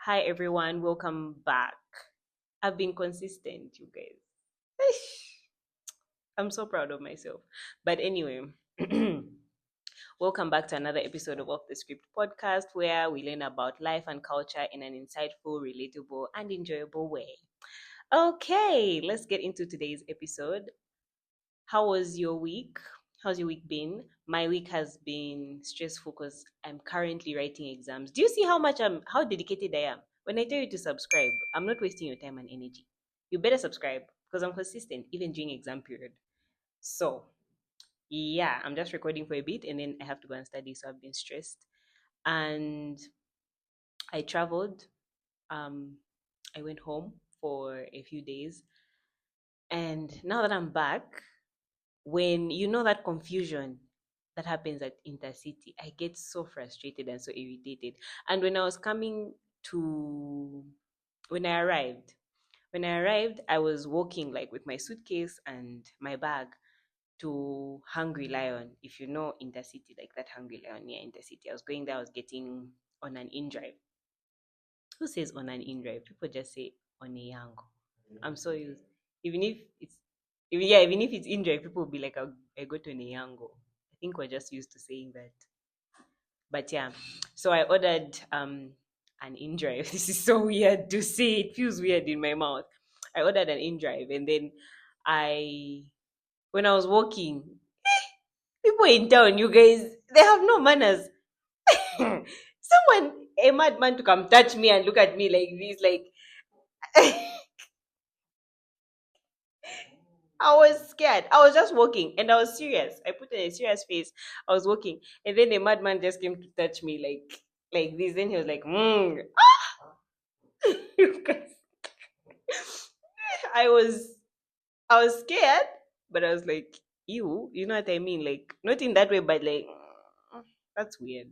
Hi everyone, welcome back. I've been consistent, you guys. I'm so proud of myself. But anyway, welcome back to another episode of Off the Script podcast where we learn about life and culture in an insightful, relatable, and enjoyable way. Okay, let's get into today's episode. How was your week? How's your week been? My week has been stressful because I'm currently writing exams. Do you see how dedicated I am? When I tell you to subscribe, I'm not wasting your time and energy. You better subscribe because I'm consistent even during exam period. So yeah, I'm just recording for a bit and then I have to go and study. So I've been stressed. And I traveled. Um, I went home for a few days. And now that I'm back, when you know that confusion that happens at intercity, I get so frustrated and so irritated. And to when I arrived I was walking like with my suitcase and my bag to Hungry Lion. If you know intercity, like that Hungry Lion near intercity, I was going there. I was getting on an in drive. Who says on an in drive? People just say on a yango. I'm so used. Even if it's even if it's in drive, people will be like, I go to Nyango. I think we're just used to saying that. But yeah. So I ordered an in drive. This is so weird to say. It feels weird in my mouth. I ordered an in drive and then I when I was walking, people in town, you guys, they have no manners. Someone, a madman to come touch me and look at me like this, like I was scared. I was just walking and I was serious. I put a serious face. I was walking. And then a madman just came to touch me like this. Then he was like, You guys. I was I was scared, but I was like, you know what I mean? Like not in that way, but like that's weird.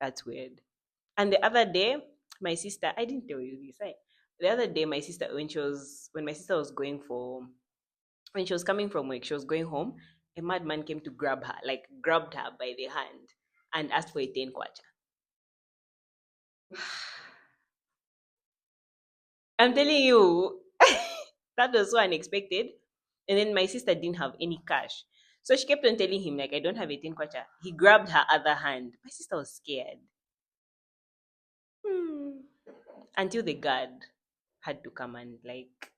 That's weird. And the other day, my sister, I didn't tell you this. The other day, my sister, when my sister was going for when she was coming from work, she was going home, a madman came to grab her, like grabbed her by the hand and asked for a 10 kwacha. I'm telling you, that was so unexpected. And then my sister didn't have any cash. So she kept on telling him, like, I don't have a 10 kwacha. He grabbed her other hand. My sister was scared. Hmm. Until the guard had to come and, like,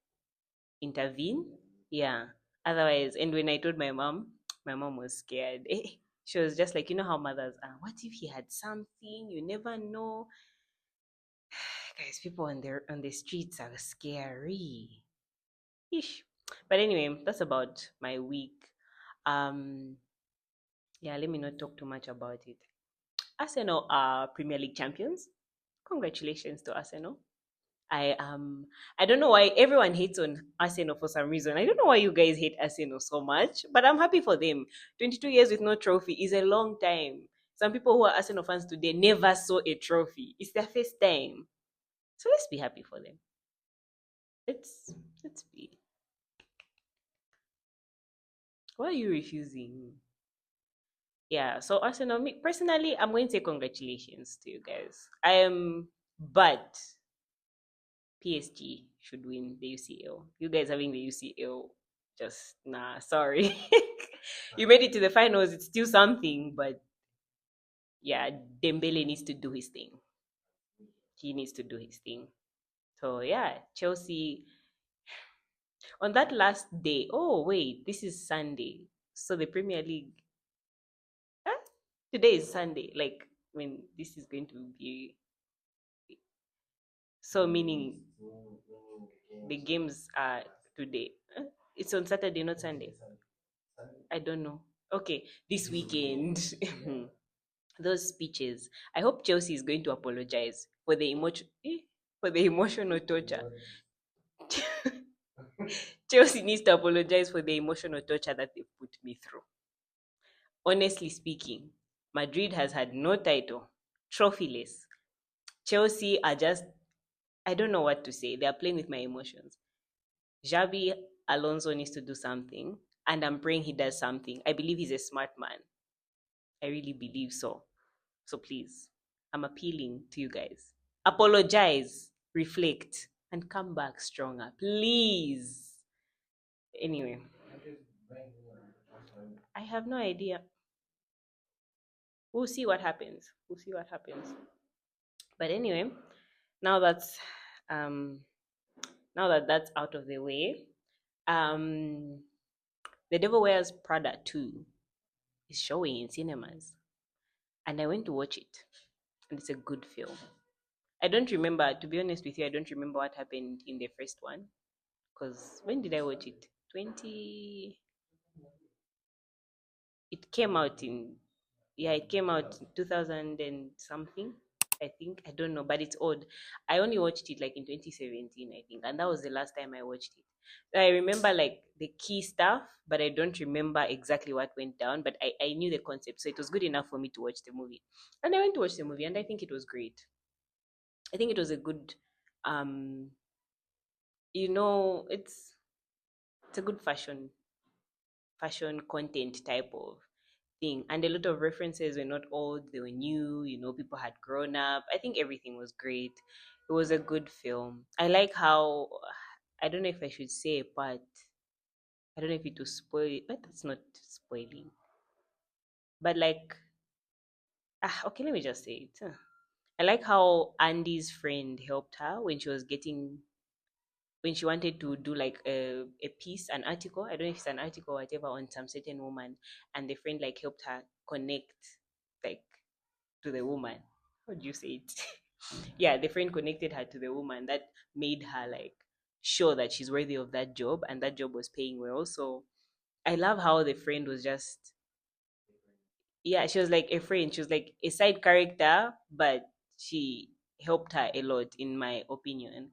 intervene. Yeah. Otherwise, and when I told my mom was scared. She was just like, you know how mothers are. What if he had something? You never know. Guys, people on the streets are scary. Ish. But anyway, that's about my week. Um, yeah, let me not talk too much about it. Arsenal are Premier League champions. Congratulations to Arsenal. I I don't know why everyone hates on Arsenal for some reason. I don't know why you guys hate Arsenal so much, but I'm happy for them. 22 years with no trophy is a long time. Some people who are Arsenal fans today never saw a trophy. It's their first time. So let's be happy for them. Let's be. Why are you refusing? Yeah, so Arsenal, me personally, I'm going to say congratulations to you guys. But PSG should win the UCL. You guys having the UCL, just nah, sorry. You made it to the finals, it's still something, but yeah, Dembele needs to do his thing. He needs to do his thing. So yeah, Chelsea on that last day. Oh wait, this is Sunday. So the Premier League. Huh? Today is Sunday. Like when this is going to be. So meaning the games are today. Huh? It's on Saturday, not Sunday. I don't know. Okay, this weekend. Those speeches. I hope Chelsea is going to apologize for the for the emotional torture. Chelsea needs to apologize for the emotional torture that they put me through. Honestly speaking, Madrid has had no title, trophyless. Chelsea are just, I don't know what to say. They are playing with my emotions. Xavi Alonso needs to do something, and I'm praying he does something. I believe he's a smart man. I really believe so. So please, I'm appealing to you guys. Apologize, reflect, and come back stronger. Please. Anyway, I have no idea. We'll see what happens. We'll see what happens. But anyway, now that's um now that that's out of the way, um The Devil Wears Prada 2 is showing in cinemas, and I went to watch it, and it's a good film. I don't remember, to be honest with you, I don't remember what happened in the first one, because when did I watch it? 20. It came out in, yeah, it came out in 2000 and something, I think. I don't know, but it's old. I only watched it like in 2017, I think, and that was the last time I watched it. I remember like the key stuff, but I don't remember exactly what went down, but I knew the concept, so it was good enough for me to watch the movie. And I went to watch the movie, and I think it was great. I think it was a good, um it's a good fashion content type of thing, and a lot of references were not old, they were new, people had grown up. I think everything was great. It was a good film. I like how, I don't know if I should say, but I don't know if it will spoil it, but that's not spoiling. But like, okay, let me just say it. I like how Andy's friend helped her when she wanted to do like a piece, an article. I don't know if it's an article or whatever on some certain woman, and the friend like helped her connect, like, to the woman. How do you say it? Yeah, the friend connected her to the woman that made her like sure that she's worthy of that job, and that job was paying well. So I love how the friend was just, yeah, she was like a friend. She was like a side character, but she helped her a lot, in my opinion.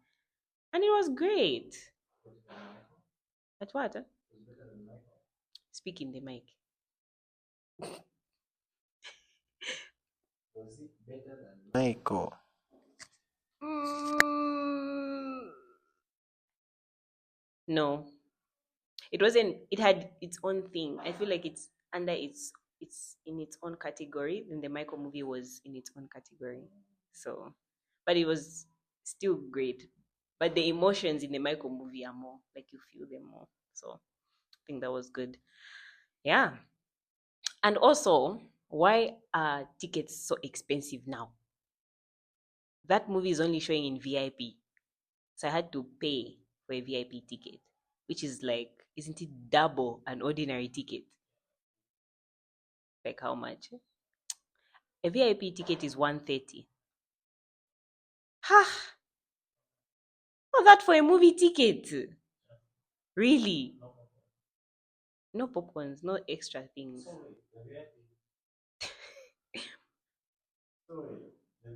And it was great. At what? Huh? Speak in the mic. Michael. Mm, no, it wasn't. It had its own thing. I feel like it's under it's in its own category. Then the Michael movie was in its own category. So, but it was still great. But the emotions in the Michael movie are more like you feel them more. So I think that was good. Yeah. And also, why are tickets so expensive now? That movie is only showing in VIP. So I had to pay for a VIP ticket, which is like, isn't it double an ordinary ticket? Like how much? A VIP ticket is 130. Ha! Oh, that for a movie ticket. Really? No popcorns, no extra things.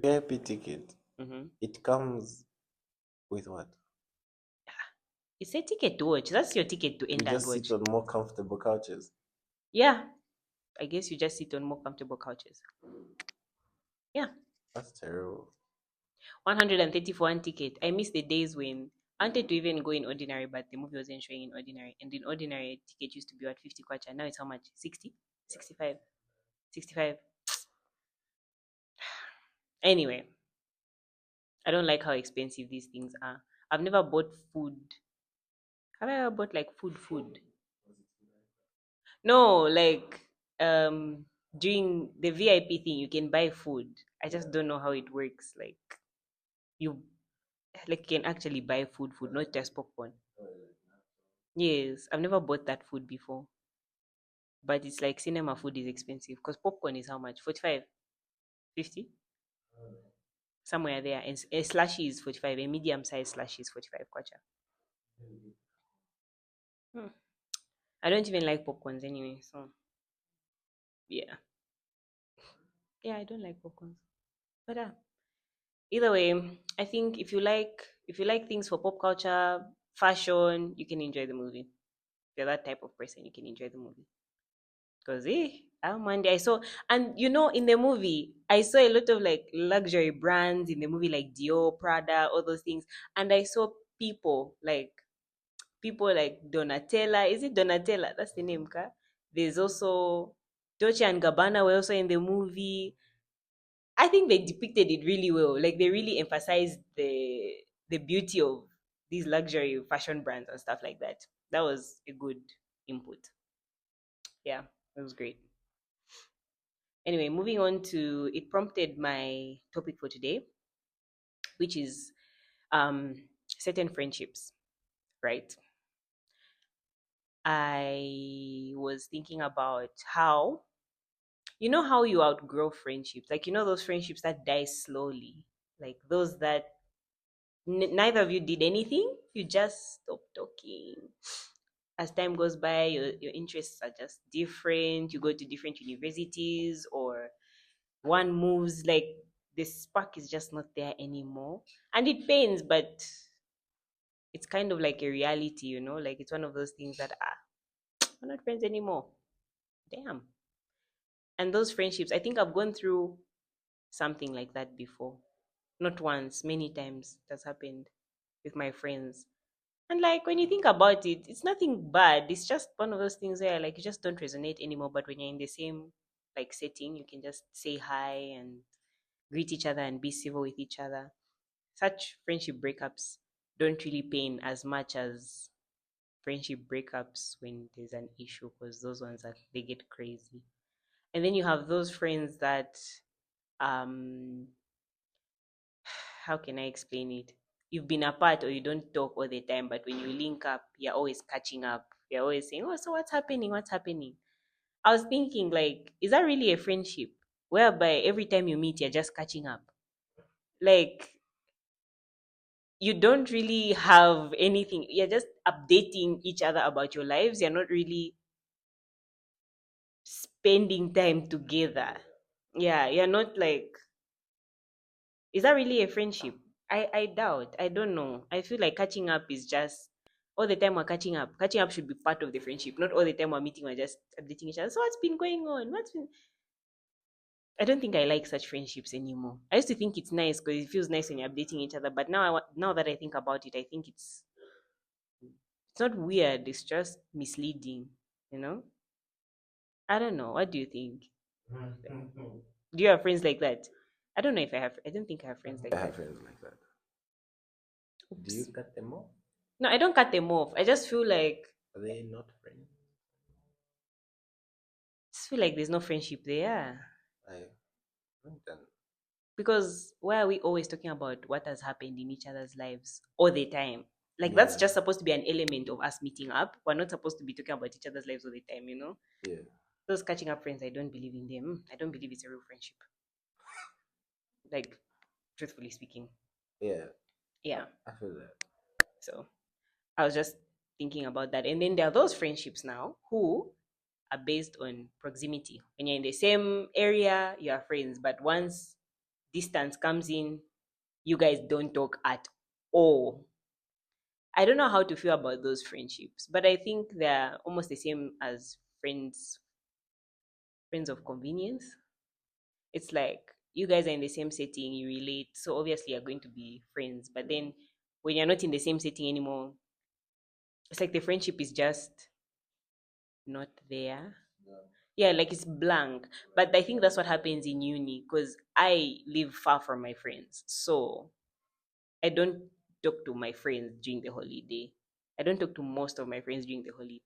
VIP ticket. Mm-hmm. It comes with what? It's a ticket to watch. That's your ticket to You enter and just sit watch. on more comfortable couches. Yeah, I guess you just sit on more comfortable couches. Yeah. That's terrible. 130 for one ticket. I miss the days when I wanted to even go in ordinary, but the movie wasn't showing in ordinary. And in ordinary, ticket used to be at 50 kwacha. Now it's how much? 60? 65? 65. Anyway, I don't like how expensive these things are. I've never bought food. Have I ever bought like food? No, like, during the VIP thing, you can buy food. I just don't know how it works. Like, you you can actually buy food, not just popcorn. Yes, I've never bought that food before. But it's like cinema food is expensive because popcorn is how much? 45, 50, somewhere there. And a slushy is 45, a medium size slushy is 45 kwacha. Hmm. I don't even like popcorns anyway, so yeah. Yeah, I don't like popcorns. But either way, I think if you like things for pop culture, fashion, you can enjoy the movie. If you're that type of person, you can enjoy the movie. Because Monday I saw, and in the movie I saw a lot of like luxury brands in the movie, like Dior, Prada, all those things, and I saw people like Donatella. Is it Donatella? That's the name, ka? There's also Dolce and Gabbana were also in the movie. I think they depicted it really well. Like they really emphasized the beauty of these luxury fashion brands and stuff like that. That was a good input. Yeah, it was great. Anyway, moving on to it prompted my topic for today, which is um certain friendships, right? I was thinking about how how you outgrow friendships, like those friendships that die slowly, like those that neither of you did anything, you just stop talking. As time goes by, your interests are just different, you go to different universities, or one moves, like the spark is just not there anymore, and it pains, but it's kind of like a reality, like it's one of those things that we're not friends anymore. Damn. And those friendships, I think I've gone through something like that before. Not once, many times that's happened with my friends. And like when you think about it, it's nothing bad. It's just one of those things where like you just don't resonate anymore. But when you're in the same like setting, you can just say hi and greet each other and be civil with each other. Such friendship breakups don't really pain as much as friendship breakups when there's an issue, because those ones are they get crazy. And then you have those friends that um how can I explain it? You've been apart or you don't talk all the time, but when you link up, you're always catching up. You're always saying, "Oh, so what's happening? What's happening?" I was thinking, like, is that really a friendship whereby every time you meet, you're just catching up? Like, you don't really have anything. You're just updating each other about your lives. You're not really spending time together. Yeah, you're not like, is that really a friendship? I doubt. I don't know. I feel like catching up is just all the time we're catching up. Catching up should be part of the friendship, not all the time we're meeting, we're just updating each other. So what's been going on? What's been I don't think I like such friendships anymore. I used to think it's nice because it feels nice when you're updating each other, but now that I think about it, I think it's not weird, it's just misleading, you know? I don't know. What do you think? Do you have friends like that? I don't know if I have. I don't think I have friends I like have that. friends like that. Do you Oops. cut them off? No, I don't cut them off. Are they not friends? Just feel like there's no friendship there. I haven't done. Because why are we always talking about what has happened in each other's lives all the time? Like that's Yeah, just supposed to be an element of us meeting up. We're not supposed to be talking about each other's lives all the time. yeah, Those catching up friends, I don't believe in them. I don't believe it's a real friendship. Like, truthfully speaking. yeah. Yeah. I feel that. So I was just thinking about that. And then there are those friendships now who are based on proximity. When you're in the same area, you are friends. But once distance comes in, you guys don't talk at all. I don't know how to feel about those friendships, but I think they're almost the same as friends of convenience. It's like you guys are in the same setting, you relate, so obviously you're going to be friends. But then when you're not in the same setting anymore, it's like the friendship is just not there. Yeah, like it's blank. But I think that's what happens in uni because I live far from my friends. So I don't talk to my friends during the holiday. I don't talk to most of my friends during the holiday.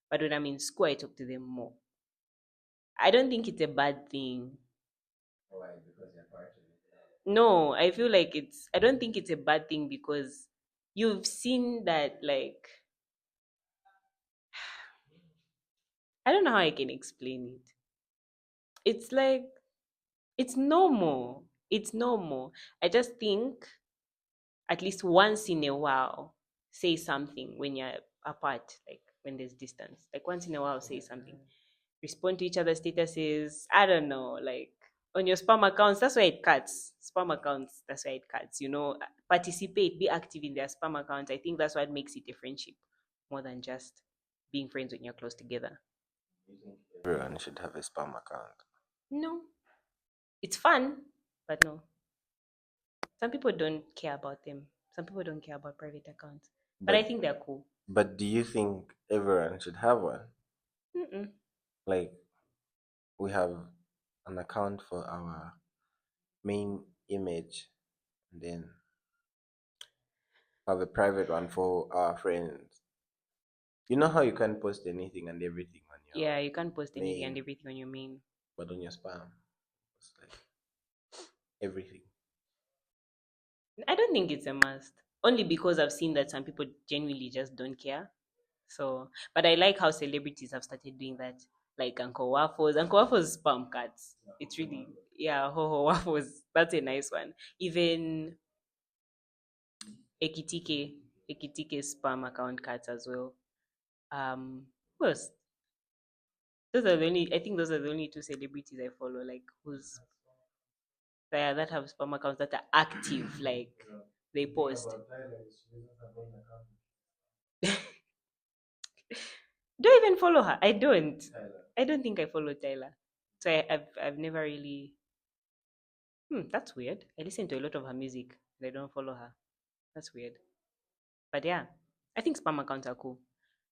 But when I'm in school, I talk to them more. I don't think it's a bad thing. Why? Because you're part of it. No, I feel like I don't think it's a bad thing because you've seen that, like, I don't know how I can explain it. It's like, it's normal. It's normal. I just think at least once in a while, say something when you're apart, like when there's distance. Like once in a while, say something. Respond to each other's statuses. I don't know, like on your spam accounts, that's why it cuts. Spam accounts, that's why it cuts. Participate, be active in their spam accounts. I think that's what makes it a friendship more than just being friends when you're close together. You think everyone should have a spam account? No, it's fun, but no. Some people don't care about them. Some people don't care about private accounts, but I But think they're cool. but do you think everyone should have one? Mm-mm. Like we have an account for our main image, and then have a private one for our friends. You know how you can't post anything and everything on Yeah, your you can't post anything and main, everything on your main. but on your spam, it's like everything. I don't think it's a must. Only because I've seen that some people genuinely just don't care. So, but I like how celebrities have started doing that. Like Uncle Waffles. Uncle Waffles spam cards. It's really, yeah, Ho Ho Waffles. That's a nice one. Even Ekitike, Ekitike spam account cards as well. Who else? Those are the only. I think those are the only two celebrities I follow. Like who's yeah, that have spam accounts that are active. Like they post. Do I even follow her? I don't. I don't think I follow Tyler. So I've never really. That's weird. I listen to a lot of her music. And I don't follow her. That's weird. But yeah, I think spam accounts are cool.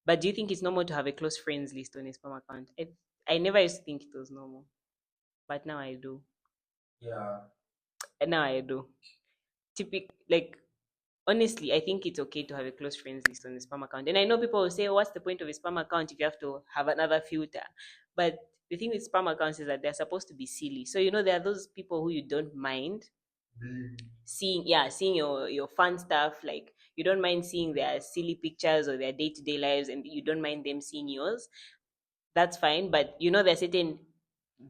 But do you think it's normal to have a close friends list on a spam account? I never used to think it was normal, but now I do. Yeah. And now I do. Like honestly, I think it's okay to have a close friends list on a spam account. And I know people will say, oh, what's the point of a spam account if you have to have another filter? But the thing with spam accounts is that they're supposed to be silly. So there are those people who you don't mind seeing, yeah, seeing your fun stuff. Like you don't mind seeing their silly pictures or their day-to-day lives, and you don't mind them seeing yours. That's fine. But there are certain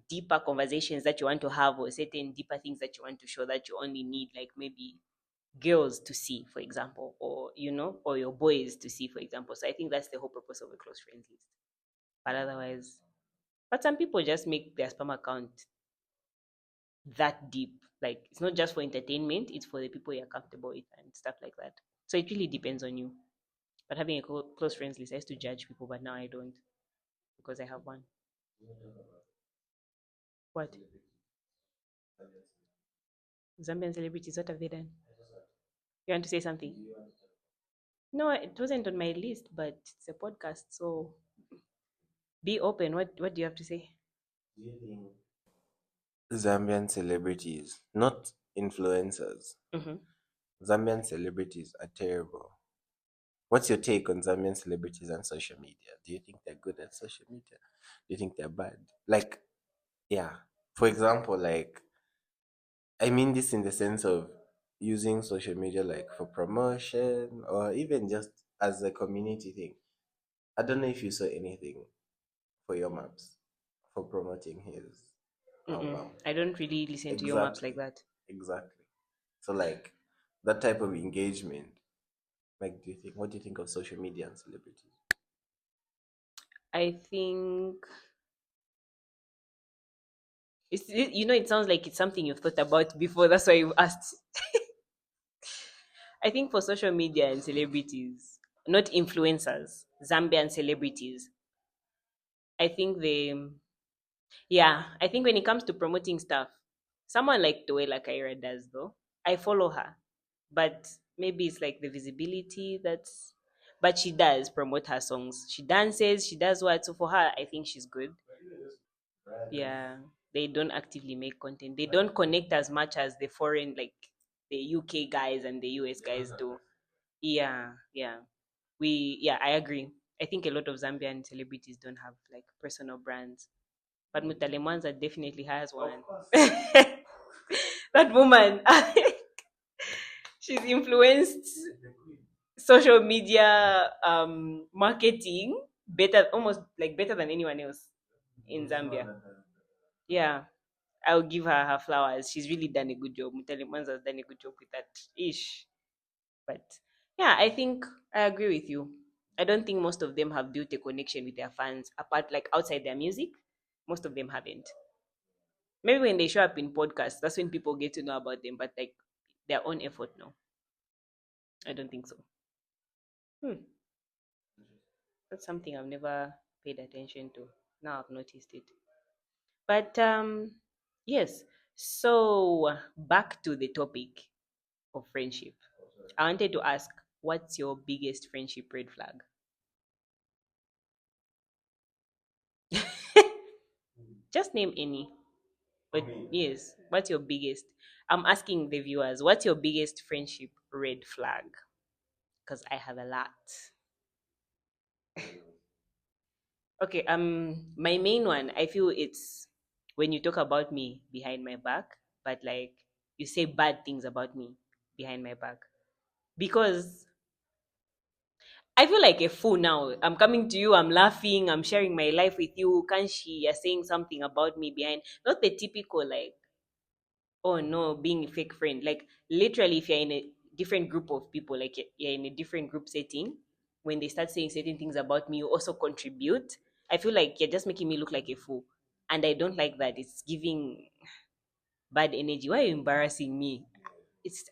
deeper conversations that you want to have, or certain deeper things that you want to show, that you only need like maybe girls to see, for example, or or your boys to see, for example. So I think that's the whole purpose of a close friends list. But otherwise, but some people just make their spam account that deep. Like it's not just for entertainment, it's for the people you're comfortable with and stuff like that. So it really depends on you. But having a close friends list, I used to judge people, but now I don't, because I have one. What? Zambian celebrities, what have they done? You want to say something? No, it wasn't on my list, but it's a podcast, so be open. What do you have to say? Do you think Zambian celebrities, not influencers, Hmm. Zambian celebrities are terrible? What's your take on Zambian celebrities and social media? Do you think they're good at social media? Do you think they're bad? Like, yeah. For example, like, I mean this in the sense of using social media like for promotion or even just as a community thing. I don't know if you saw anything for your maps for promoting his Mm-mm. album. I don't really listen to your maps like Exactly. that. Exactly. So like that type of engagement, like what do you think of social media and celebrities? I think it sounds like it's something you've thought about before. That's why you asked. I think for social media and celebrities, not influencers, Zambian celebrities, I think yeah, I think when it comes to promoting stuff, someone like Toela Kaira does though. I follow her, but maybe it's like the visibility that's. But she does promote her songs. She dances. She does what? So for her, I think she's good. Yeah, they don't actively make content. They don't connect as much as the foreign, like the UK guys and the US guys do. Yeah, yeah. Yeah, I agree. I think a lot of Zambian celebrities don't have like personal brands, but Mutalemanza definitely has one. That woman, she's influenced social media marketing better, almost like better than anyone else in Zambia. Yeah, I'll give her her flowers. She's really done a good job. Mutalemanza has done a good job with that ish. But yeah, I think I agree with you. I don't think most of them have built a connection with their fans apart, like outside their music. Most of them haven't. Maybe when they show up in podcasts, that's when people get to know about them. But like their own effort, no, I don't think so. Hmm, that's something I've never paid attention to. Now I've noticed it. But yes. So back to the topic of friendship. I wanted to ask, what's your biggest friendship red flag? Just name any. But yes, what's your biggest? I'm asking the viewers, what's your biggest friendship red flag? Because I have a lot. Okay, my main one, I feel it's when you talk about me behind my back, but like you say bad things about me behind my back. Because I feel like a fool now. I'm coming to you, I'm laughing, I'm sharing my life with you. Kanshi, you're saying something about me behind. Not the typical, like, oh no, being a fake friend. Like, literally, if you're in a different group of people, like you're in a different group setting, when they start saying certain things about me, you also contribute. I feel like you're just making me look like a fool. And I don't like that. It's giving bad energy. Why are you embarrassing me?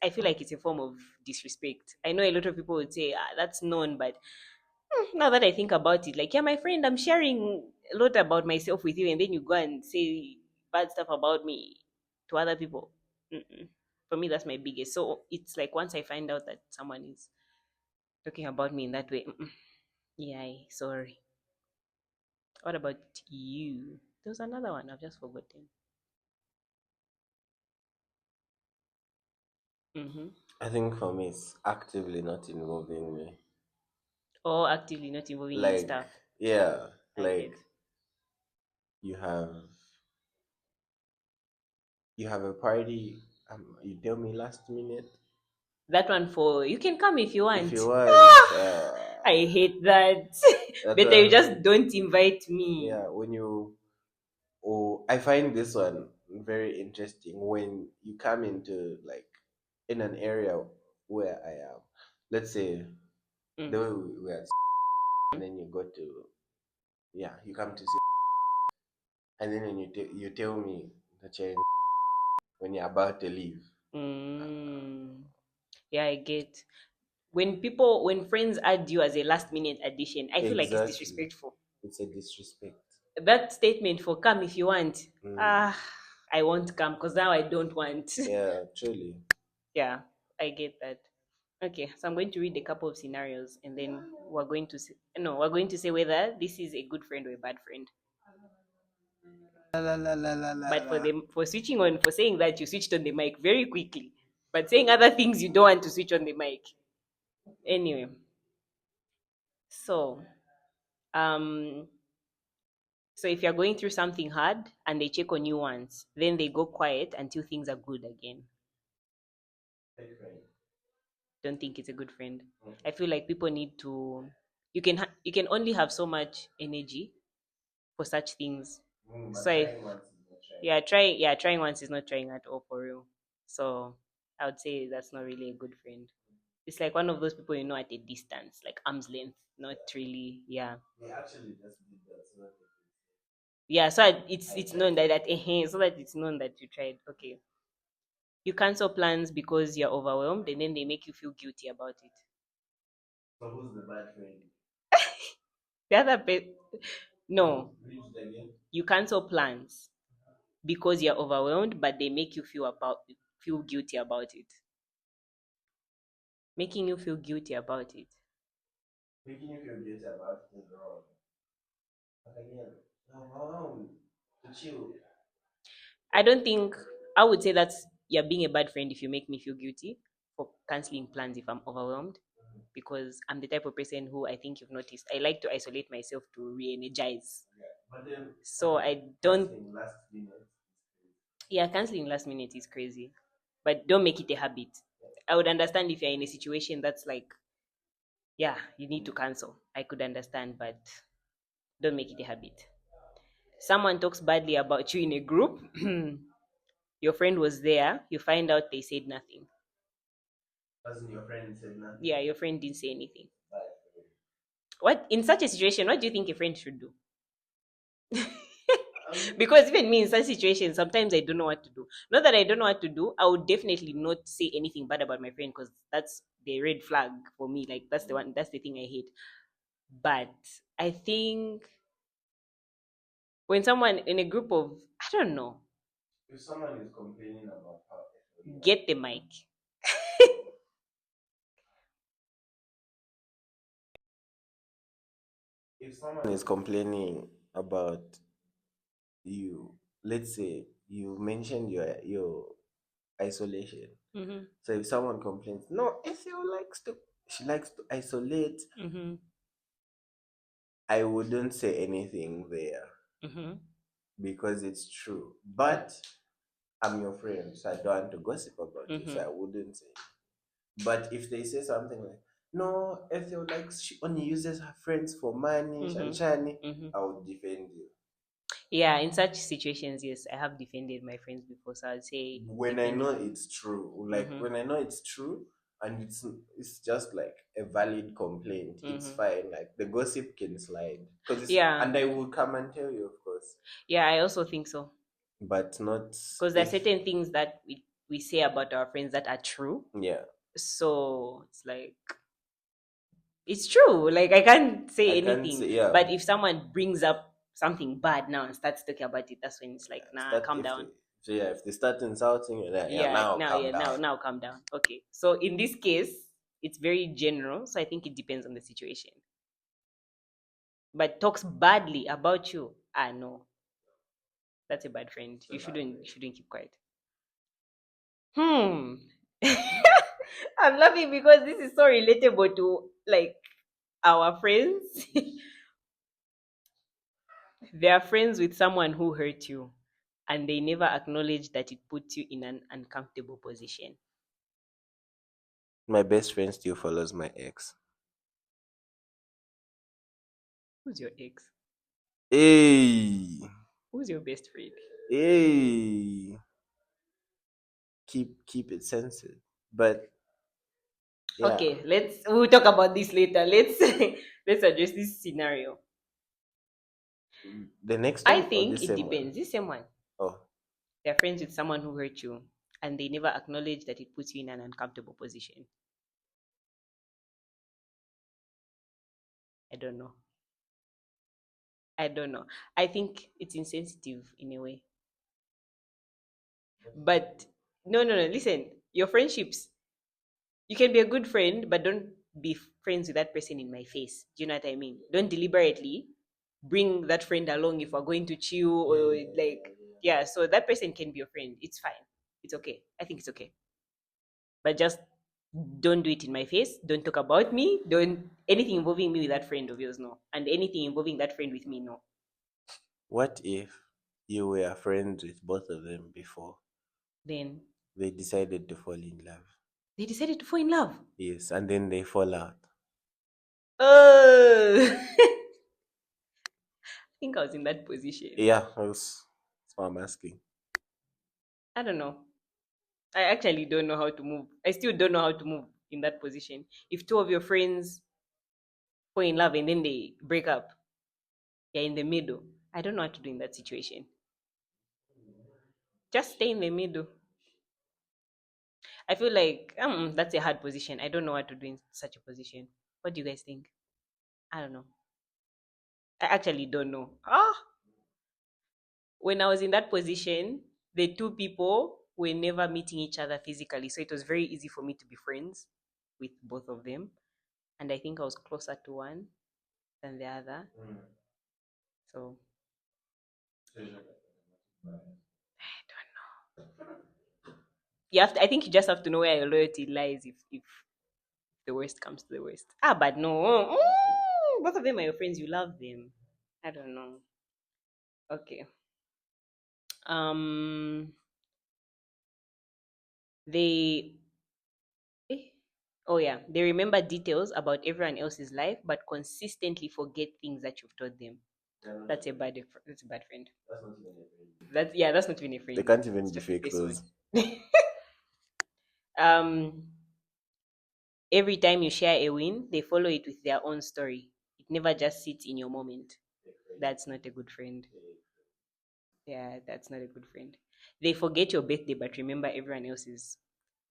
I feel like it's a form of disrespect. I know a lot of people would say, that's known, but now that I think about it, like, yeah, my friend, I'm sharing a lot about myself with you, and then you go and say bad stuff about me to other people. Mm-mm. For me, that's my biggest. So it's like once I find out that someone is talking about me in that way, yeah, sorry. What about you? There's another one I've just forgotten. Mm-hmm. I think for me, it's actively not involving me. Or actively not involving you in Like, stuff. yeah, I like get you have you have a party. You tell me last minute that one. For you can come if you if want. you want. I hate that. That Better you one, just don't invite me. yeah. When you, oh, I find this one very interesting when you come into like in an area where I am. Let's say Mm. the way we are, and then you go to, yeah, you come to see, and then when you tell me that you're when you're about to leave. Mm. Yeah, I get. When friends add you as a last minute addition, I feel like it's Exactly. disrespectful. It's a disrespect. That statement for come if you want. Mm. Ah, I won't come because now I don't want. Yeah, truly. Yeah, I get that. Okay, so I'm going to read a couple of scenarios and then we're going to say, no, we're going to say whether this is a good friend or a bad friend. La, la, la, la, la, la, But la. for switching on, for saying that, you switched on the mic very quickly. But saying other things, you don't want to switch on the mic. Anyway, so um so if you're going through something hard and they check on you once, then they go quiet until things are good again. Don't think it's a good friend. I feel like people need to. You can only have so much energy for such things. So if trying once is not trying at all for real. So I would say that's not really a good friend. It's like one of those people you know at a distance, like arm's length, not really. Yeah, They actually just did that so that yeah. So I it's tried known to. so that it's known that you tried. Okay, you cancel plans because you're overwhelmed, and then they make you feel guilty about it. So who's the bad friend? The other no, Read it again. you cancel plans because you're overwhelmed, but they make you feel guilty about it, making you feel guilty about it. Making you feel guilty about it is wrong. But again, to chill. I don't think I would say that's you're being a bad friend if you make me feel guilty for canceling plans if I'm overwhelmed. Because I'm the type of person who I think you've noticed. I like to isolate myself to re-energize. But then So I don't. canceling last minute. Yeah, canceling last minute is crazy, but don't make it a habit. I would understand if you're in a situation that's like, yeah, you need to cancel. I could understand, but don't make it a habit. Someone talks badly about you in a group. Your friend was there. You find out they said nothing. Wasn't your friend said nothing? Yeah, your friend didn't say anything. Bad What in such a situation? What do you think a friend should do? friend. Because even me in such situations, sometimes I don't know what to do. Not that I don't know what to do, I would definitely not say anything bad about my friend because that's the red flag for me. Like that's the thing I hate. But I think when someone in a group of I don't know, If someone is complaining about how get the mic. if someone is complaining about you, let's say you mentioned your isolation. Mm-hmm. So if someone complains, no, Ethel she likes to isolate, Mm-hmm. I wouldn't say anything there Mm-hmm. because it's true. But I'm your friend, so I don't want to gossip about you, so Mm-hmm. I wouldn't say. But if they say something like, no, Ethel likes she only uses her friends for money, Shanshani, Mm-hmm. Mm-hmm. I would defend you. Yeah, in such situations, yes, I have defended my friends before, so I'd say When I know depending. it's true, like Mm-hmm. when I know it's true and it's just like a valid complaint, it's Mm-hmm. fine. Like the gossip can slide because it's Yeah, and I will come and tell you, of course, yeah, I also think so. but not Because there are if certain things that we say about our friends that are true. yeah. So it's like it's true. Like I can't I say can't anything. say yeah. But if someone brings up something bad now and starts talking about it, that's when it's like, nah, Start calm if down. they so yeah, if they start insulting you, yeah, Yeah, now now, calm yeah, down. now, calm down. Okay. So in this case, it's very general. So I think it depends on the situation. But talks badly about you, ah no, that's a bad friend. So You shouldn't keep quiet. Hmm. I'm laughing because this is so relatable to like our friends. They are friends with someone who hurt you and they never acknowledge that it puts you in an uncomfortable position. my best friend still follows my ex. Who's your ex? Hey, Who's your best friend? hey, keep it censored. But yeah, Okay, we'll talk about this later. Let's let's address this scenario. the next I one or the think it same one? depends. This same one. Oh, They're friends with someone who hurt you and they never acknowledge that it puts you in an uncomfortable position. I don't know. I don't know. I think it's insensitive in a way. But no, no, no. Listen, your friendships, you can be a good friend, but don't be friends with that person in my face. Do you know what I mean? Don't deliberately bring that friend along if we're going to chill or like, yeah. So that person can be your friend. It's fine. It's okay. I think it's okay. But just don't do it in my face. Don't talk about me. Don't anything involving me with that friend of yours, no. And anything involving that friend with me, no. what if you were friends with both of them before Then they decided to fall in love? they decided to fall in love. Yes, and then they fall out. Oh, I think I was in that position. Yeah, that's what I'm asking. I don't know. I actually don't know how to move. I still don't know how to move in that position. If two of your friends fall in love and then they break up, you're in the middle. I don't know what to do in that situation. Just stay in the middle. I feel like that's a hard position. I don't know what to do in such a position. What do you guys think? I don't know. I actually don't know. When I was in that position, the two people were never meeting each other physically, so it was very easy for me to be friends with both of them. And I think I was closer to one than the other. So I don't know. I think you just have to know where your loyalty lies if the worst comes to the worst. But no. Both of them are your friends. You love them. I don't know. Okay. Um, they. eh, Oh yeah, they remember details about everyone else's life, but consistently forget things that you've taught them. That's a bad friend. That's not even a They friend. can't It's even be just a fake person. clothes. um, every time you share a win, they follow it with their own story. It never just sits in your moment. That's not a good friend. Yeah, that's not a good friend. They forget your birthday but remember everyone else's.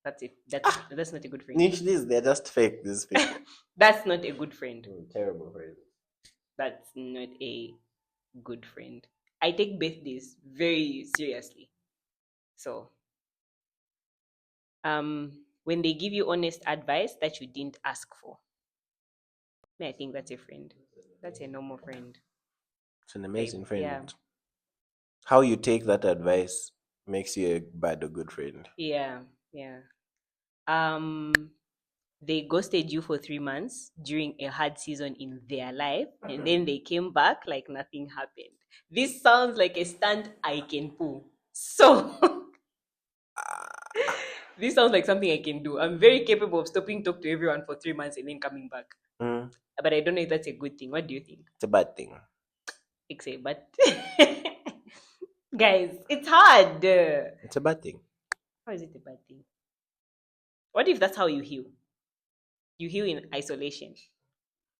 That's it. That's not a good friend. Niche, this they're just fake. These people. That's not a good friend. Terrible friends. That's not a good friend. I take birthdays very seriously. So, when they give you honest advice that you didn't ask for, I think that's a friend. That's a normal friend. It's an Like, amazing yeah. friend. How you take that advice makes you a bad or good friend. Yeah, yeah. Um, they ghosted you for 3 months during a hard season in their life, and then they came back like nothing happened. This sounds like a stunt I can pull. So this sounds like something I can do. I'm very capable of stopping talk to everyone for 3 months and then coming back. Mm, But I don't know if that's a good thing. What do you think? it's a bad thing. Except, but guys, it's hard. It's a bad thing. How is it a bad thing? What if that's how you heal? You heal in isolation.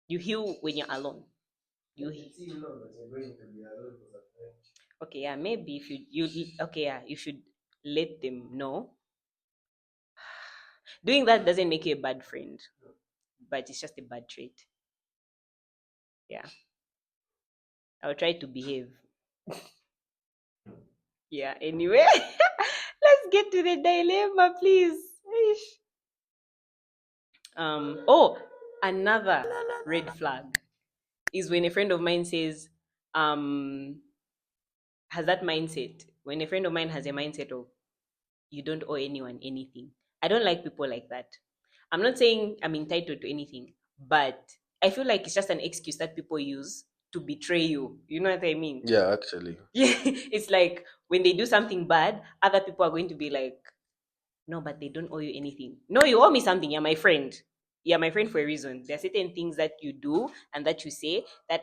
You heal when you're alone. You okay, yeah, maybe if you okay, yeah, you should let them know. Doing that doesn't make you a bad friend, but it's just a bad trait. Yeah, I'll try to behave. Yeah. Anyway, let's get to the dilemma, please. Eish. Oh, another red flag is when a friend of mine says, um, has that mindset. When a friend of mine has a mindset of you don't owe anyone anything. I don't like people like that. I'm not saying I'm entitled to anything, but I feel like it's just an excuse that people use to betray you. You know what I mean? Yeah, actually. Yeah, it's like when they do something bad, other people are going to be like, no, but they don't owe you anything. No, you owe me something. You're my friend. You're my friend for a reason. There are certain things that you do and that you say that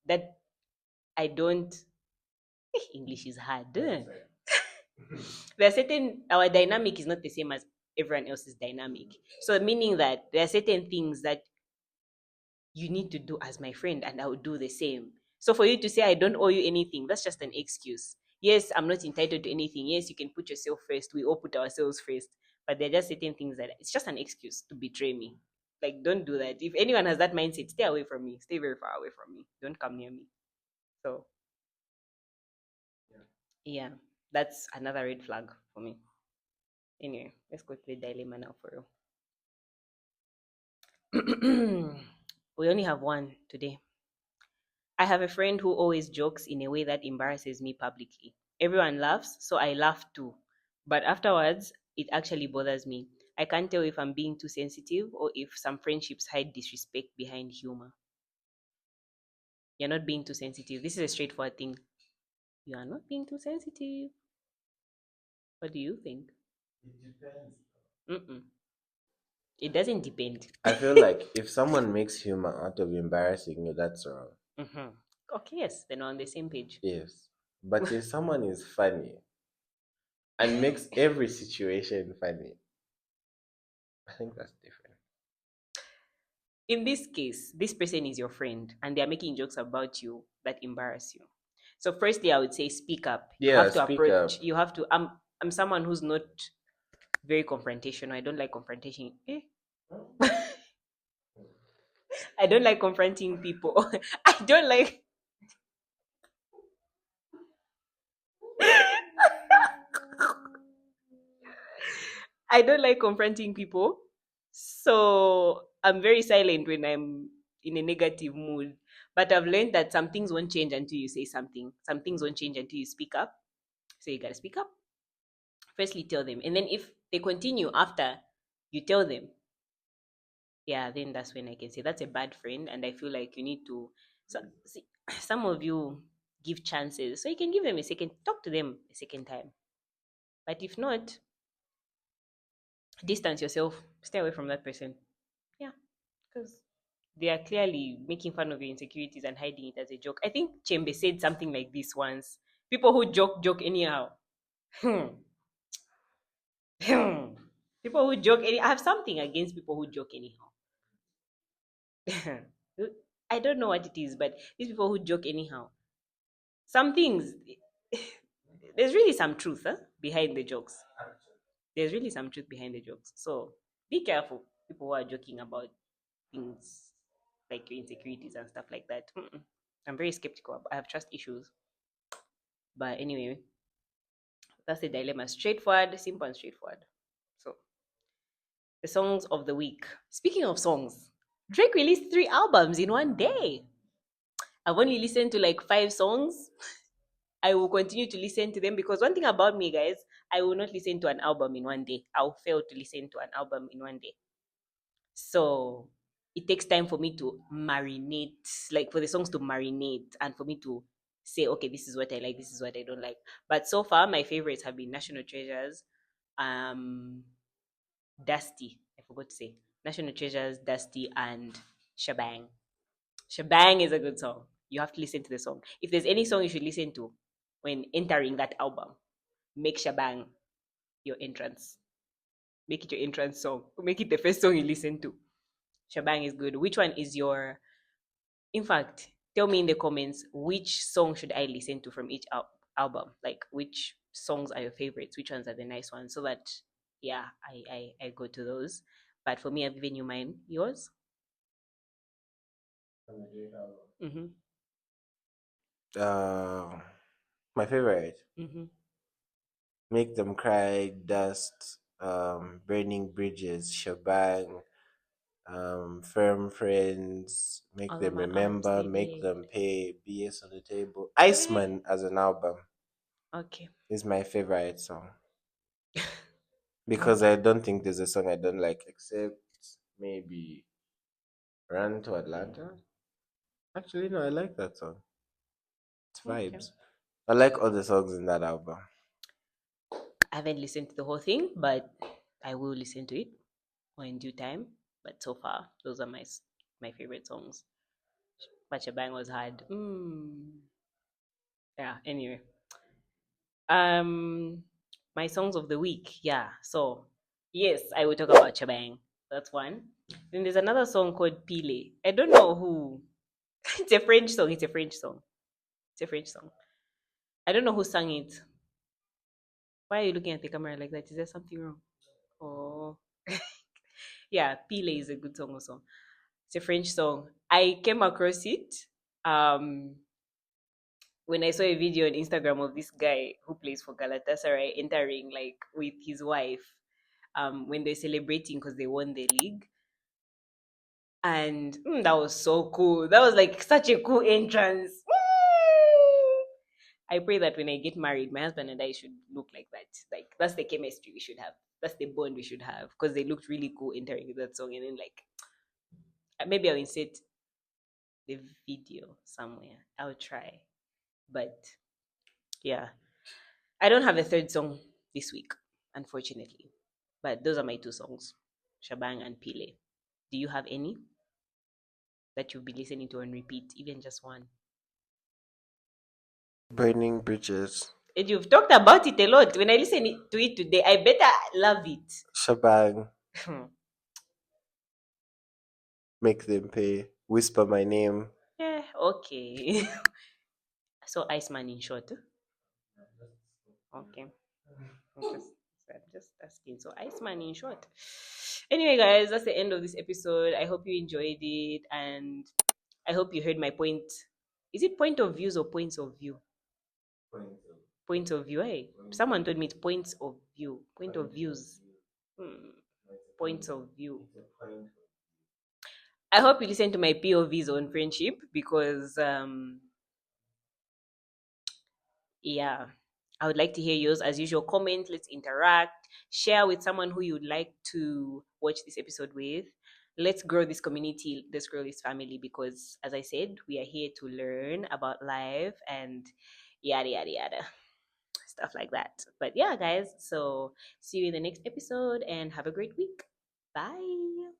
that I don't. English is hard. Eh? There are certain our dynamic is not the same as everyone else's dynamic. So meaning that there are certain things that you need to do as my friend and I will do the same. So for you to say I don't owe you anything, that's just an excuse. Yes, I'm not entitled to anything. Yes, you can put yourself first. We all put ourselves first. But there are just certain things that it's just an excuse to betray me. Like, don't do that. If anyone has that mindset, stay away from me. Stay very far away from me. Don't come near me. So yeah, that's another red flag for me. Anyway, let's go to the dilemma now for real. We only have one today. I have a friend who always jokes in a way that embarrasses me publicly. Everyone laughs, so I laugh too. But afterwards, it actually bothers me. I can't tell if I'm being too sensitive or if some friendships hide disrespect behind humor. You're not being too sensitive. This is a straightforward thing. You are not being too sensitive. What do you think? Mm-mm. It doesn't depend. I feel like if someone makes humor out of embarrassing you, that's wrong. Mm-hmm. Okay, yes, then we're on the same page. Yes. But if someone is funny and makes every situation funny, I think that's different. In this case, this person is your friend and they're making jokes about you that embarrass you. So firstly, I would say speak up. You Yeah, have to speak approach, up. you have to I'm someone who's not very confrontational. I don't like confrontation. Eh? I don't like confronting people. I don't like I don't like confronting people. So I'm very silent when I'm in a negative mood. But I've learned that some things won't change until you say something. Some things won't change until you speak up. So you gotta speak up. Firstly, tell them. And then if they continue after you tell them, yeah, then that's when I can say that's a bad friend. And I feel like you need to. So, see, some of you give chances. So you can give them a second, talk to them a second time. But if not, distance yourself, stay away from that person. Yeah, because they are clearly making fun of your insecurities and hiding it as a joke. I think Chembe said something like this once. People who joke anyhow. Hmm. Hmm. People who joke I have something against people who joke anyhow. I don't know what it is, but these people who joke anyhow. Some things there's really some truth behind the jokes. There's really some truth behind the jokes. So be careful, people who are joking about things like your insecurities and stuff like that. Mm-mm. I'm very skeptical. I have trust issues. But anyway, that's the dilemma. Straightforward, simple and straightforward. So the songs of the week. Speaking of songs, Drake released 3 albums in one day. I've only listened to like 5 songs. I will continue to listen to them because one thing about me, guys, I will not listen to an album in one day. I'll fail to listen to an album in one day. So it takes time for me to marinate, like for the songs to marinate and for me to say, okay, this is what I like, this is what I don't like. But so far, my favorites have been National Treasures, um, Dusty. I forgot to say National Treasures, Dusty, and Shabang. Shabang is a good song. You have to listen to the song. If there's any song you should listen to when entering that album, make Shabang your entrance. Make it your entrance song. Make it the first song you listen to. Shabang is good. Which one is your? In fact, tell me in the comments which song should I listen to from each album. Like which songs are your favorites? Which ones are the nice ones? So that yeah, I go to those. But for me, I've given you mine. Yours? Mm-hmm. Uh, my favorite. Mm-hmm. Make Them Cry, Dust, Burning Bridges, Shebang, Firm Friends, Make All of Them my arms, Remember, they Make did. Them Pay, BS on the Table. Eh. Iceman as an album Okay. is my favorite song because Okay. I don't think there's a song I don't like except maybe Run to Atlanta. Actually, no, I like that song. It's Okay. vibes. I like all the songs in that album. I haven't listened to the whole thing, but I will listen to it or in due time. But so far, those are my favorite songs. Bang was hard. Yeah. Anyway, um, my songs of the week. Yeah. So yes, I will talk about Chabang. That's one. Then there's another song called Pile. I don't know who. It's a French song. It's a French song. It's a French song. I don't know who sang it. Why are you looking at the camera like that? Is there something wrong? Oh, yeah. Pile is a good song also. It's a French song. I came across it um when I saw a video on Instagram of this guy who plays for Galatasaray entering like with his wife when they're celebrating because they won the league. And that was so cool. That was like such a cool entrance. I pray that when I get married, my husband and I should look like that. Like that's the chemistry we should have. That's the bond we should have because they looked really cool entering with that song. And then like maybe I'll insert the video somewhere. I'll try. But yeah, I don't have a third song this week, unfortunately. But those are my two songs, Shabang and Pile. Do you have any that you've been listening to on repeat, even just one? Burning Bridges, And you've talked about it a lot. When I listen to it today, I better love it. Shebang, Make Them Pay, Whisper My Name. Yeah, okay. So Iceman in short. Okay. I'm just asking. So Iceman in short. Anyway, guys, that's the end of this episode. I hope you enjoyed it and I hope you heard my point. Is it point of views or points of view? Points of view. Hey, someone told me it's points of view. Point of views. Hmm. Points of view. I hope you listen to my POVs on friendship because yeah, I would like to hear yours as usual. Comment, let's interact, share with someone who you'd like to watch this episode with. Let's grow this community, let's grow this family because, as I said, we are here to learn about life and yada, yada, yada, stuff like that. But yeah, guys, so see you in the next episode and have a great week. Bye.